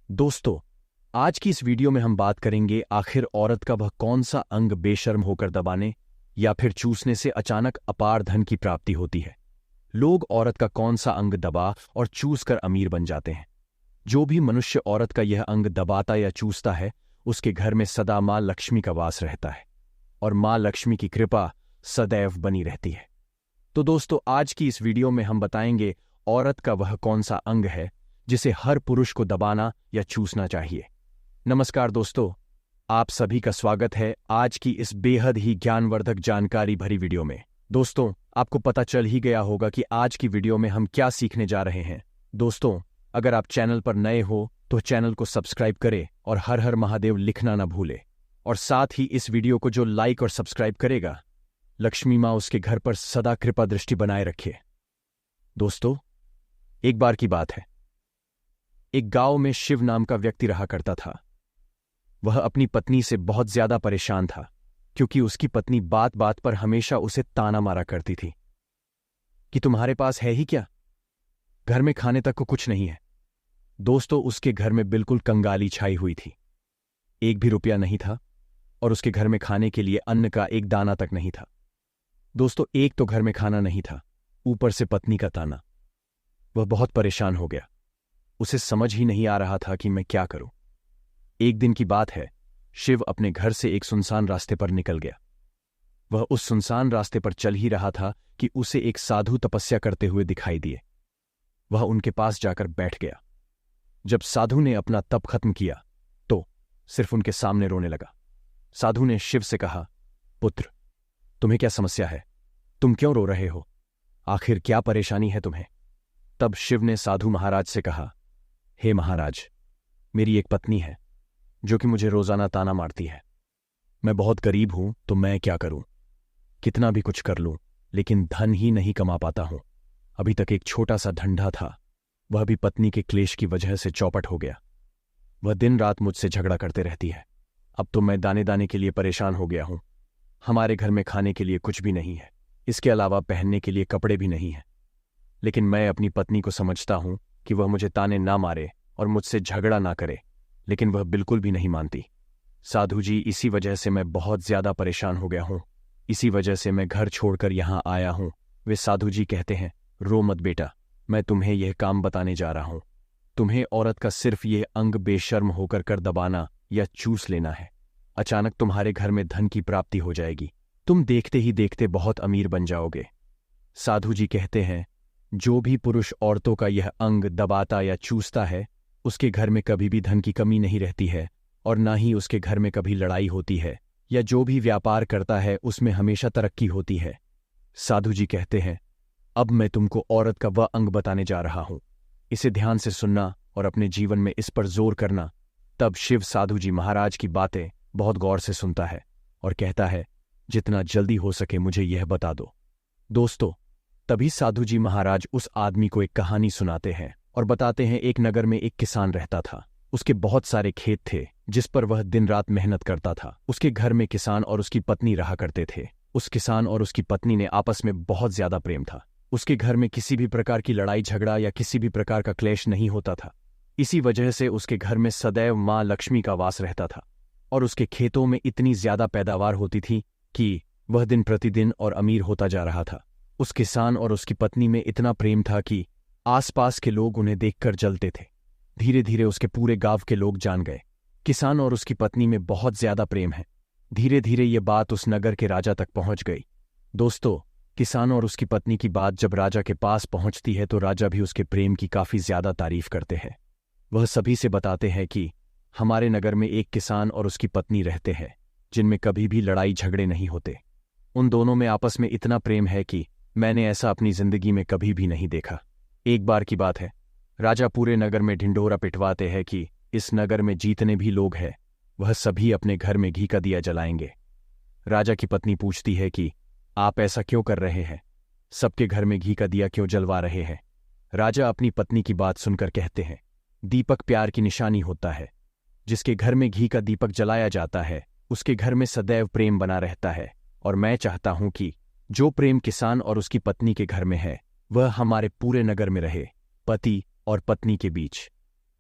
दोस्तों, आज की इस वीडियो में हम बात करेंगे आखिर औरत का वह कौन सा अंग बेशर्म होकर दबाने या फिर चूसने से अचानक अपार धन की प्राप्ति होती है। लोग औरत का कौन सा अंग दबा और चूस कर अमीर बन जाते हैं। जो भी मनुष्य औरत का यह अंग दबाता या चूसता है, उसके घर में सदा माँ लक्ष्मी का वास रहता है और माँ लक्ष्मी की कृपा सदैव बनी रहती है। तो दोस्तों, आज की इस वीडियो में हम बताएंगे औरत का वह कौन सा अंग है जिसे हर पुरुष को दबाना या चूसना चाहिए। नमस्कार दोस्तों, आप सभी का स्वागत है आज की इस बेहद ही ज्ञानवर्धक जानकारी भरी वीडियो में। दोस्तों, आपको पता चल ही गया होगा कि आज की वीडियो में हम क्या सीखने जा रहे हैं। दोस्तों, अगर आप चैनल पर नए हो तो चैनल को सब्सक्राइब करें और हर हर महादेव लिखना न भूले। और साथ ही इस वीडियो को जो लाइक और सब्सक्राइब करेगा, लक्ष्मी माँ उसके घर पर सदा कृपा दृष्टि बनाए रखे। दोस्तों, एक बार की बात है, एक गांव में शिव नाम का व्यक्ति रहा करता था। वह अपनी पत्नी से बहुत ज्यादा परेशान था क्योंकि उसकी पत्नी बात बात पर हमेशा उसे ताना मारा करती थी कि तुम्हारे पास है ही क्या, घर में खाने तक को कुछ नहीं है। दोस्तों, उसके घर में बिल्कुल कंगाली छाई हुई थी। एक भी रुपया नहीं था और उसके घर में खाने के लिए अन्न का एक दाना तक नहीं था। दोस्तों, एक तो घर में खाना नहीं था, ऊपर से पत्नी का ताना। वह बहुत परेशान हो गया। उसे समझ ही नहीं आ रहा था कि मैं क्या करूं। एक दिन की बात है, शिव अपने घर से एक सुनसान रास्ते पर निकल गया। वह उस सुनसान रास्ते पर चल ही रहा था कि उसे एक साधु तपस्या करते हुए दिखाई दिए। वह उनके पास जाकर बैठ गया। जब साधु ने अपना तप खत्म किया तो सिर्फ उनके सामने रोने लगा। साधु ने शिव से कहा, पुत्र, तुम्हें क्या समस्या है? तुम क्यों रो रहे हो? आखिर क्या परेशानी है तुम्हें? तब शिव ने साधु महाराज से कहा, हे महाराज, मेरी एक पत्नी है जो कि मुझे रोजाना ताना मारती है। मैं बहुत गरीब हूं तो मैं क्या करूं? कितना भी कुछ कर लूं लेकिन धन ही नहीं कमा पाता हूं। अभी तक एक छोटा सा धंधा था, वह भी पत्नी के क्लेश की वजह से चौपट हो गया। वह दिन रात मुझसे झगड़ा करते रहती है। अब तो मैं दाने दाने के लिए परेशान हो गया हूं। हमारे घर में खाने के लिए कुछ भी नहीं है, इसके अलावा पहनने के लिए कपड़े भी नहीं है। लेकिन मैं अपनी पत्नी को समझता हूं कि वह मुझे ताने ना मारे और मुझसे झगड़ा ना करे, लेकिन वह बिल्कुल भी नहीं मानती। साधु जी, इसी वजह से मैं बहुत ज्यादा परेशान हो गया हूं। इसी वजह से मैं घर छोड़कर यहां आया हूं। वे साधु जी कहते हैं, रो मत बेटा, मैं तुम्हें यह काम बताने जा रहा हूं। तुम्हें औरत का सिर्फ यह अंग बेशर्म होकर कर दबाना या चूस लेना है। अचानक तुम्हारे घर में धन की प्राप्ति हो जाएगी। तुम देखते ही देखते बहुत अमीर बन जाओगे। साधु जी कहते हैं, जो भी पुरुष औरतों का यह अंग दबाता या चूसता है, उसके घर में कभी भी धन की कमी नहीं रहती है और ना ही उसके घर में कभी लड़ाई होती है, या जो भी व्यापार करता है उसमें हमेशा तरक्की होती है। साधु जी कहते हैं, अब मैं तुमको औरत का वह अंग बताने जा रहा हूं। इसे ध्यान से सुनना और अपने जीवन में इस पर जोर करना। तब शिव साधु जी महाराज की बातें बहुत गौर से सुनता है और कहता है, जितना जल्दी हो सके मुझे यह बता दो। दोस्तों, तभी साधु जी महाराज उस आदमी को एक कहानी सुनाते हैं और बताते हैं, एक नगर में एक किसान रहता था। उसके बहुत सारे खेत थे जिस पर वह दिन रात मेहनत करता था। उसके घर में किसान और उसकी पत्नी रहा करते थे। उस किसान और उसकी पत्नी ने आपस में बहुत ज्यादा प्रेम था। उसके घर में किसी भी प्रकार की लड़ाई झगड़ा या किसी भी प्रकार का क्लेश नहीं होता था। इसी वजह से उसके घर में सदैव माँ लक्ष्मी का वास रहता था और उसके खेतों में इतनी ज्यादा पैदावार होती थी कि वह दिन प्रतिदिन और अमीर होता जा रहा था। उस किसान और उसकी पत्नी में इतना प्रेम था कि आसपास के लोग उन्हें देखकर जलते थे। धीरे धीरे उसके पूरे गांव के लोग जान गए, किसान और उसकी पत्नी में बहुत ज्यादा प्रेम है। धीरे धीरे ये बात उस नगर के राजा तक पहुंच गई। दोस्तों, किसान और उसकी पत्नी की बात जब राजा के पास पहुंचती है तो राजा भी उसके प्रेम की काफी ज्यादा तारीफ करते हैं। वह सभी से बताते हैं कि हमारे नगर में एक किसान और उसकी पत्नी रहते हैं जिनमें कभी भी लड़ाई झगड़े नहीं होते। उन दोनों में आपस में इतना प्रेम है कि मैंने ऐसा अपनी जिंदगी में कभी भी नहीं देखा। एक बार की बात है, राजा पूरे नगर में ढिंढोरा पिटवाते हैं कि इस नगर में जितने भी लोग हैं वह सभी अपने घर में घी का दिया जलाएंगे। राजा की पत्नी पूछती है कि आप ऐसा क्यों कर रहे हैं? सबके घर में घी का दिया क्यों जलवा रहे हैं? राजा अपनी पत्नी की बात सुनकर कहते हैं, दीपक प्यार की निशानी होता है। जिसके घर में घी का दीपक जलाया जाता है उसके घर में सदैव प्रेम बना रहता है, और मैं चाहता हूं कि जो प्रेम किसान और उसकी पत्नी के घर में है वह हमारे पूरे नगर में रहे, पति और पत्नी के बीच।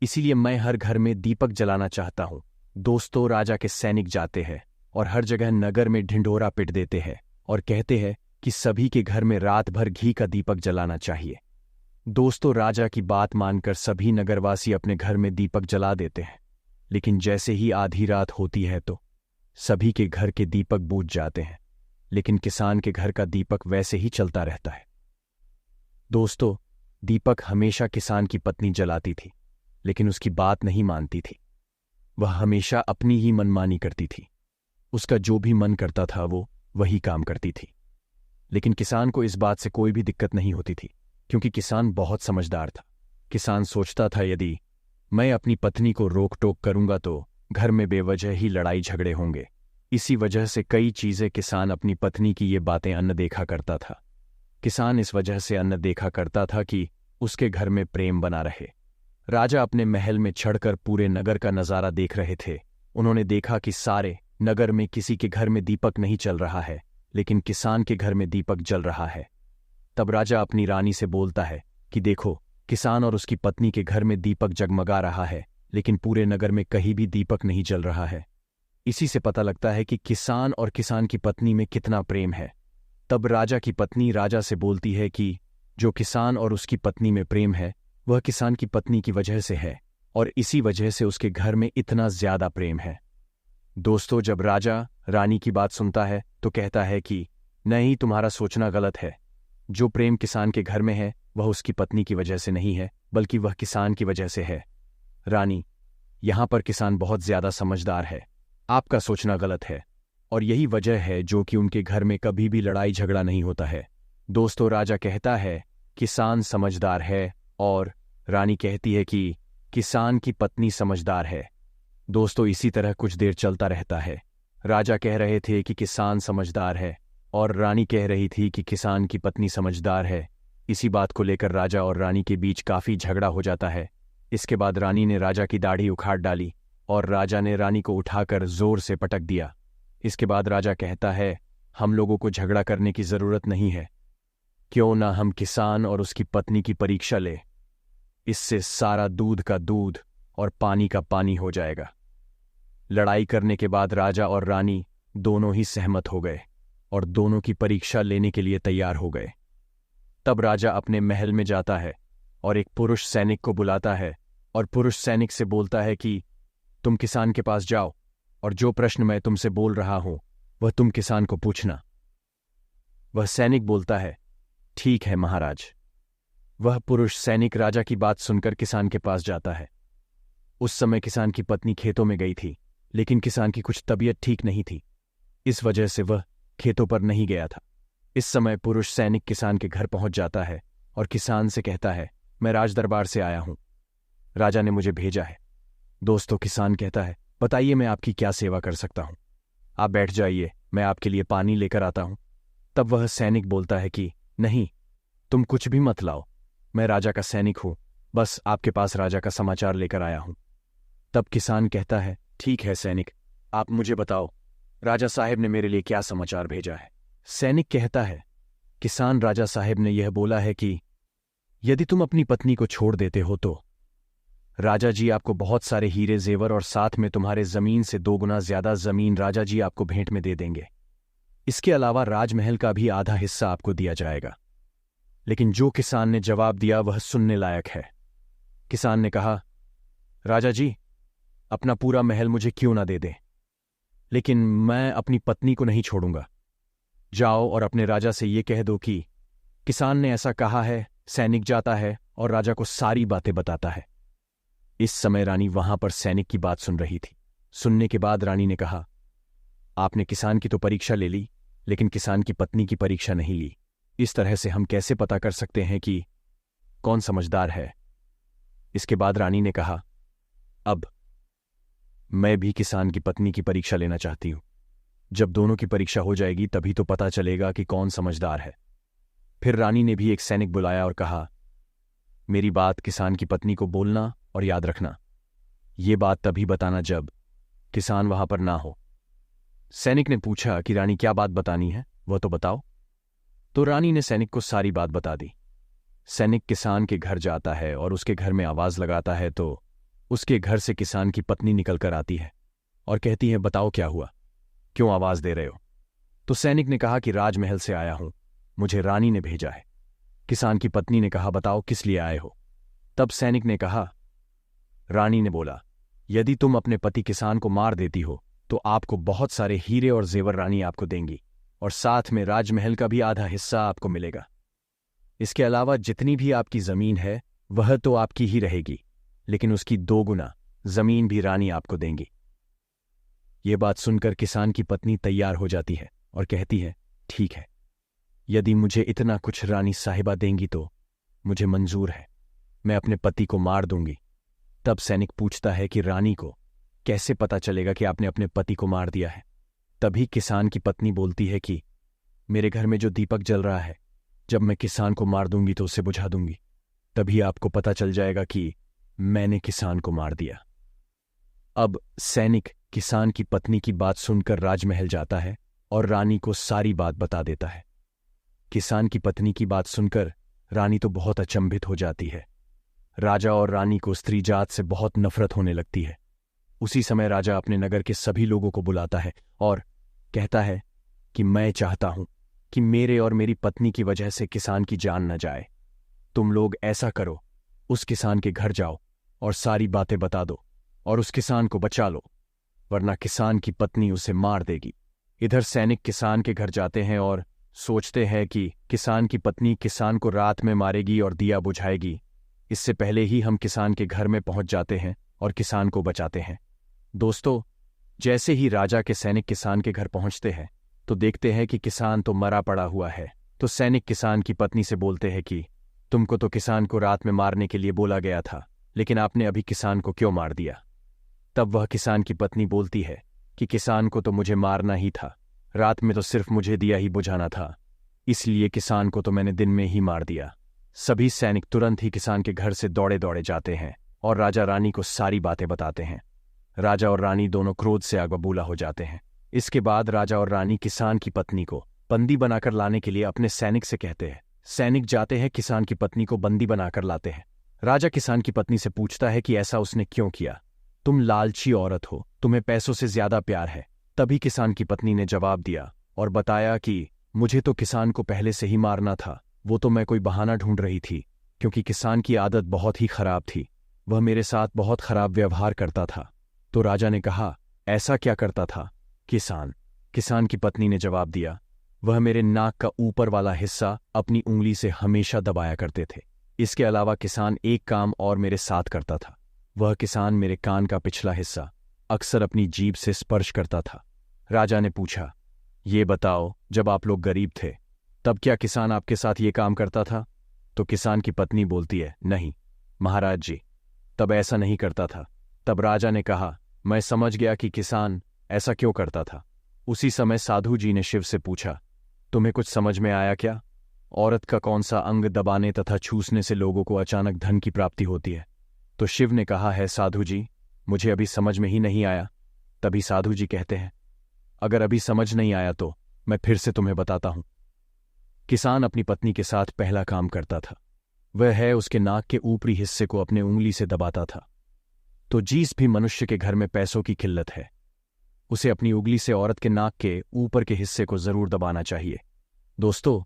इसीलिए मैं हर घर में दीपक जलाना चाहता हूं। दोस्तों, राजा के सैनिक जाते हैं और हर जगह नगर में ढिंढोरा पिट देते हैं और कहते हैं कि सभी के घर में रात भर घी का दीपक जलाना चाहिए। दोस्तों, राजा की बात मानकर सभी नगरवासी अपने घर में दीपक जला देते हैं, लेकिन जैसे ही आधी रात होती है तो सभी के घर के दीपक बुझ जाते हैं, लेकिन किसान के घर का दीपक वैसे ही चलता रहता है। दोस्तों, दीपक हमेशा किसान की पत्नी जलाती थी, लेकिन उसकी बात नहीं मानती थी। वह हमेशा अपनी ही मनमानी करती थी। उसका जो भी मन करता था वो वही काम करती थी। लेकिन किसान को इस बात से कोई भी दिक्कत नहीं होती थी, क्योंकि किसान बहुत समझदार था। किसान सोचता था, यदि मैं अपनी पत्नी को रोक टोक करूंगा तो घर में बेवजह ही लड़ाई झगड़े होंगे। इसी वजह से कई चीजें किसान अपनी पत्नी की ये बातें अनदेखा करता था। किसान इस वजह से अनदेखा करता था कि उसके घर में प्रेम बना रहे। राजा अपने महल में चढ़कर पूरे नगर का नजारा देख रहे थे। उन्होंने देखा कि सारे नगर में किसी के घर में दीपक नहीं चल रहा है, लेकिन किसान के घर में दीपक जल रहा है। तब राजा अपनी रानी से बोलता है कि देखो, किसान और उसकी पत्नी के घर में दीपक जगमगा रहा है, लेकिन पूरे नगर में कहीं भी दीपक नहीं जल रहा है। इसी से पता लगता है कि किसान और किसान की पत्नी में कितना प्रेम है। तब राजा की पत्नी राजा से बोलती है कि जो किसान और उसकी पत्नी में प्रेम है वह किसान की पत्नी की वजह से है, और इसी वजह से उसके घर में इतना ज्यादा प्रेम है। दोस्तों, जब राजा रानी की बात सुनता है तो कहता है कि नहीं, तुम्हारा सोचना गलत है। जो प्रेम किसान के घर में है वह उसकी पत्नी की वजह से नहीं है, बल्कि वह किसान की वजह से है। रानी, यहां पर किसान बहुत ज्यादा समझदार है। आपका सोचना गलत है, और यही वजह है जो कि उनके घर में कभी भी लड़ाई झगड़ा नहीं होता है। दोस्तों, राजा कहता है किसान समझदार है, और रानी कहती है कि किसान की पत्नी समझदार है। दोस्तों, इसी तरह कुछ देर चलता रहता है। राजा कह रहे थे कि किसान समझदार है, और रानी कह रही थी कि किसान की पत्नी समझदार है। इसी बात को लेकर राजा और रानी के बीच काफी झगड़ा हो जाता है। इसके बाद रानी ने राजा की दाढ़ी उखाड़ डाली और राजा ने रानी को उठाकर जोर से पटक दिया। इसके बाद राजा कहता है, हम लोगों को झगड़ा करने की जरूरत नहीं है। क्यों ना हम किसान और उसकी पत्नी की परीक्षा ले। इससे सारा दूध का दूध और पानी का पानी हो जाएगा। लड़ाई करने के बाद राजा और रानी दोनों ही सहमत हो गए और दोनों की परीक्षा लेने के लिए तैयार हो गए। तब राजा अपने महल में जाता है और एक पुरुष सैनिक को बुलाता है और पुरुष सैनिक से बोलता है कि तुम किसान के पास जाओ और जो प्रश्न मैं तुमसे बोल रहा हूं वह तुम किसान को पूछना। वह सैनिक बोलता है, ठीक है महाराज। वह पुरुष सैनिक राजा की बात सुनकर किसान के पास जाता है। उस समय किसान की पत्नी खेतों में गई थी, लेकिन किसान की कुछ तबीयत ठीक नहीं थी। इस वजह से वह खेतों पर नहीं गया था। इस समय पुरुष सैनिक किसान के घर पहुंच जाता है और किसान से कहता है, मैं राजदरबार से आया हूं, राजा ने मुझे भेजा है। दोस्तों, किसान कहता है, बताइए मैं आपकी क्या सेवा कर सकता हूं। आप बैठ जाइए, मैं आपके लिए पानी लेकर आता हूं। तब वह सैनिक बोलता है कि नहीं, तुम कुछ भी मत लाओ, मैं राजा का सैनिक हूं, बस आपके पास राजा का समाचार लेकर आया हूं। तब किसान कहता है, ठीक है सैनिक, आप मुझे बताओ राजा साहेब ने मेरे लिए क्या समाचार भेजा है। सैनिक कहता है, किसान, राजा साहेब ने यह बोला है कि यदि तुम अपनी पत्नी को छोड़ देते हो तो राजा जी आपको बहुत सारे हीरे जेवर और साथ में तुम्हारे जमीन से 2 गुना ज्यादा जमीन राजा जी आपको भेंट में दे देंगे। इसके अलावा राजमहल का भी आधा हिस्सा आपको दिया जाएगा। लेकिन जो किसान ने जवाब दिया वह सुनने लायक है। किसान ने कहा, राजा जी, अपना पूरा महल मुझे क्यों ना दे दें, लेकिन मैं अपनी पत्नी को नहीं छोड़ूंगा। जाओ और अपने राजा से ये कह दो कि किसान ने ऐसा कहा है। सैनिक जाता है और राजा को सारी बातें बताता है। इस समय रानी वहां पर सैनिक की बात सुन रही थी। सुनने के बाद रानी ने कहा, आपने किसान की तो परीक्षा ले ली, लेकिन किसान की पत्नी की परीक्षा नहीं ली। इस तरह से हम कैसे पता कर सकते हैं कि कौन समझदार है। इसके बाद रानी ने कहा, अब मैं भी किसान की पत्नी की परीक्षा लेना चाहती हूं। जब दोनों की परीक्षा हो जाएगी तभी तो पता चलेगा कि कौन समझदार है। फिर रानी ने भी एक सैनिक बुलाया और कहा, मेरी बात किसान की पत्नी को बोलना और याद रखना। ये बात तभी बताना जब किसान वहां पर ना हो। सैनिक ने पूछा कि रानी क्या बात बतानी है, वह तो बताओ। तो रानी ने सैनिक को सारी बात बता दी। सैनिक किसान के घर जाता है और उसके घर में आवाज लगाता है तो उसके घर से किसान की पत्नी निकल कर आती है और कहती है, बताओ क्या हुआ, क्यों आवाज दे रहे हो? तो सैनिक ने कहा कि राजमहल से आया हूं, मुझे रानी ने भेजा है। किसान की पत्नी ने कहा, बताओ किस लिए आए हो? तब सैनिक ने कहा, रानी ने बोला, यदि तुम अपने पति किसान को मार देती हो तो आपको बहुत सारे हीरे और जेवर रानी आपको देंगी और साथ में राजमहल का भी आधा हिस्सा आपको मिलेगा। इसके अलावा जितनी भी आपकी जमीन है वह तो आपकी ही रहेगी, लेकिन उसकी 2 गुना जमीन भी रानी आपको देंगी। ये बात सुनकर किसान की पत्नी तैयार हो जाती है और कहती है, ठीक है, यदि मुझे इतना कुछ रानी साहिबा देंगी तो मुझे मंजूर है, मैं अपने पति को मार दूंगी। तब सैनिक पूछता है कि रानी को कैसे पता चलेगा कि आपने अपने पति को मार दिया है? तभी किसान की पत्नी बोलती है कि मेरे घर में जो दीपक जल रहा है, जब मैं किसान को मार दूंगी तो उसे बुझा दूंगी, तभी आपको पता चल जाएगा कि मैंने किसान को मार दिया। अब सैनिक किसान की पत्नी की बात सुनकर राजमहल जाता है और रानी को सारी बात बता देता है। किसान की पत्नी की बात सुनकर रानी तो बहुत अचंभित हो जाती है। राजा और रानी को स्त्री जात से बहुत नफरत होने लगती है। उसी समय राजा अपने नगर के सभी लोगों को बुलाता है और कहता है कि मैं चाहता हूं कि मेरे और मेरी पत्नी की वजह से किसान की जान न जाए। तुम लोग ऐसा करो, उस किसान के घर जाओ और सारी बातें बता दो और उस किसान को बचा लो, वरना किसान की पत्नी उसे मार देगी। इधर सैनिक किसान के घर जाते हैं और सोचते हैं कि किसान की पत्नी किसान को रात में मारेगी और दिया बुझाएगी। इससे पहले ही हम किसान के घर में पहुंच जाते हैं और किसान को बचाते हैं। दोस्तों, जैसे ही राजा के सैनिक किसान के घर पहुंचते हैं तो देखते हैं कि किसान तो मरा पड़ा हुआ है। तो सैनिक किसान की पत्नी से बोलते हैं कि तुमको तो किसान को रात में मारने के लिए बोला गया था, लेकिन आपने अभी किसान को क्यों मार दिया? तब वह किसान की पत्नी बोलती है कि किसान को तो मुझे मारना ही था, रात में तो सिर्फ मुझे दिया ही बुझाना था, इसलिए किसान को तो मैंने दिन में ही मार दिया। सभी सैनिक तुरंत ही किसान के घर से दौड़े दौड़े जाते हैं और राजा रानी को सारी बातें बताते हैं। राजा और रानी दोनों क्रोध से आग बबूला हो जाते हैं। इसके बाद राजा और रानी किसान की पत्नी को बंदी बनाकर लाने के लिए अपने सैनिक से कहते हैं। सैनिक जाते हैं, किसान की पत्नी को बंदी बनाकर लाते हैं। राजा किसान की पत्नी से पूछता है कि ऐसा उसने क्यों किया? तुम लालची औरत हो, तुम्हें पैसों से ज्यादा प्यार है। तभी किसान की पत्नी ने जवाब दिया और बताया कि मुझे तो किसान को पहले से ही मारना था, वो तो मैं कोई बहाना ढूंढ रही थी, क्योंकि किसान की आदत बहुत ही खराब थी, वह मेरे साथ बहुत खराब व्यवहार करता था। तो राजा ने कहा, ऐसा क्या करता था? किसान की पत्नी ने जवाब दिया, वह मेरे नाक का ऊपर वाला हिस्सा अपनी उंगली से हमेशा दबाया करते थे। इसके अलावा किसान एक काम और मेरे साथ करता था, वह किसान मेरे कान का पिछला हिस्सा अक्सर अपनी जीभ से स्पर्श करता था। राजा ने पूछा, ये बताओ, जब आप लोग गरीब थे तब क्या किसान आपके साथ ये काम करता था? तो किसान की पत्नी बोलती है, नहीं महाराज जी, तब ऐसा नहीं करता था। तब राजा ने कहा, मैं समझ गया कि किसान ऐसा क्यों करता था। उसी समय साधु जी ने शिव से पूछा, तुम्हें कुछ समझ में आया क्या? औरत का कौन सा अंग दबाने तथा छूसने से लोगों को अचानक धन की प्राप्ति होती है? तो शिव ने कहा है, साधु जी, मुझे अभी समझ में ही नहीं आया। तभी साधु जी कहते हैं, अगर अभी समझ नहीं आया तो मैं फिर से तुम्हें बताता हूं। किसान अपनी पत्नी के साथ पहला काम करता था, वह है उसके नाक के ऊपरी हिस्से को अपने उंगली से दबाता था। तो जिस भी मनुष्य के घर में पैसों की किल्लत है, उसे अपनी उंगली से औरत के नाक के ऊपर के हिस्से को जरूर दबाना चाहिए। दोस्तों,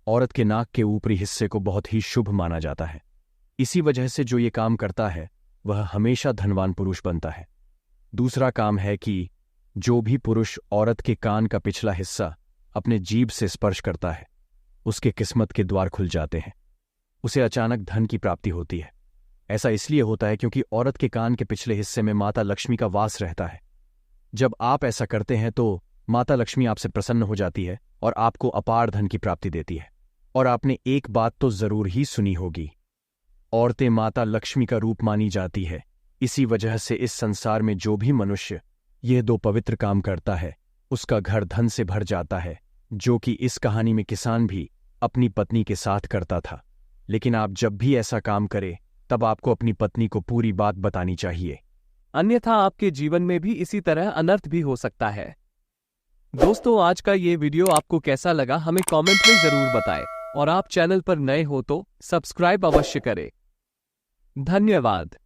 औरत के नाक के ऊपरी हिस्से को बहुत ही शुभ माना जाता है। इसी वजह से जो ये काम करता है वह हमेशा धनवान पुरुष बनता है। दूसरा काम है कि जो भी पुरुष औरत के कान का पिछला हिस्सा अपने जीभ से स्पर्श करता है, उसके किस्मत के द्वार खुल जाते हैं, उसे अचानक धन की प्राप्ति होती है। ऐसा इसलिए होता है क्योंकि औरत के कान के पिछले हिस्से में माता लक्ष्मी का वास रहता है। जब आप ऐसा करते हैं तो माता लक्ष्मी आपसे प्रसन्न हो जाती है और आपको अपार धन की प्राप्ति देती है। और आपने एक बात तो जरूर ही सुनी होगी, औरतें माता लक्ष्मी का रूप मानी जाती है। इसी वजह से इस संसार में जो भी मनुष्य यह 2 पवित्र काम करता है, उसका घर धन से भर जाता है, जो कि इस कहानी में किसान भी अपनी पत्नी के साथ करता था। लेकिन आप जब भी ऐसा काम करें तब आपको अपनी पत्नी को पूरी बात बतानी चाहिए, अन्यथा आपके जीवन में भी इसी तरह अनर्थ भी हो सकता है। दोस्तों, आज का ये वीडियो आपको कैसा लगा हमें कमेंट में जरूर बताएं और आप चैनल पर नए हो तो सब्सक्राइब अवश्य करें। धन्यवाद।